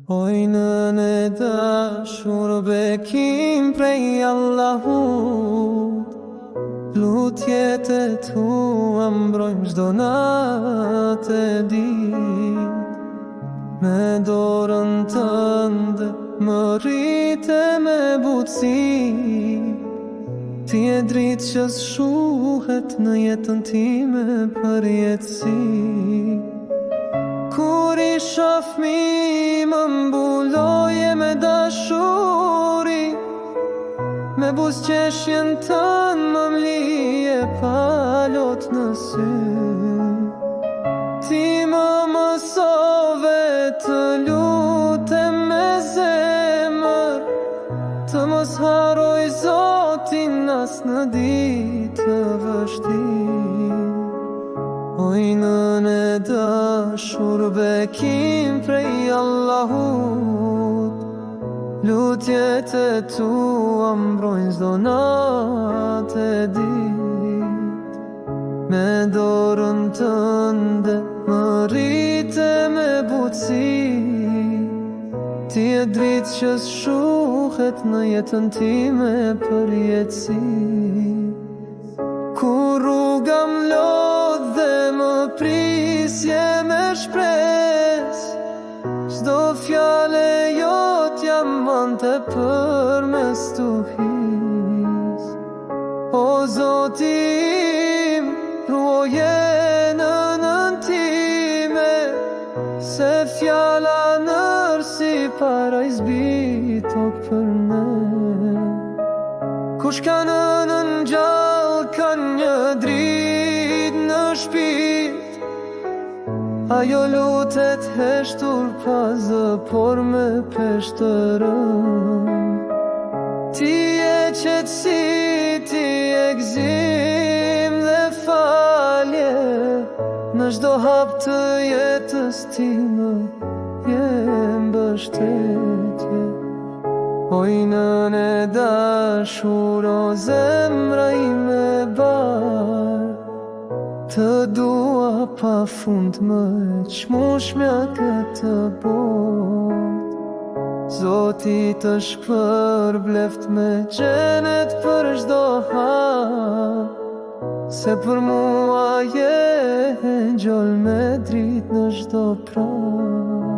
Oj nëne dashur bekim prej Allahut, lutjet e tua mbrojnë çdo natë e ditë. Me dorën tënde më rrite me butësi, ti e dritë që shuhet në jetën time për jetësi. Kur isha fmi më mbuloje me dashuri, me buzëqeshjen tënë më mlije palot në sy. Ti më mësove të lutem me zemër, të mos haroj Zotin as në ditë të vështirë. Oj nëne dashur bekim prej Allahut, lutjet e tua mbrojnë çdo natë e ditë. Me dorën tënde më rrite me butësi, ti e dritë që shuhet në jetën time për jetësi. Kur rruga m'lodh dhe më prisje me shpres, çdo fjale jot jam mante për mes tuhis. O Zoti im, ruoje nënën time, se fjala nërsi para i zbit tok për ne. Kush ka nënën gjallë ka një dritë në shpirt, ajo lutet heshtur pa zë por me peshtërën. Ti e qetësi, ti e gëzim dhe falje, në çdo hap të jetës time je mbështetje. Oj nëne dashur, o zemra ime bar, të dua pa fund më çmushmja këtë botë. Zoti të shpërbleft me xhenet për çdo hap, se për mua je ngjall me dritë në çdo prap.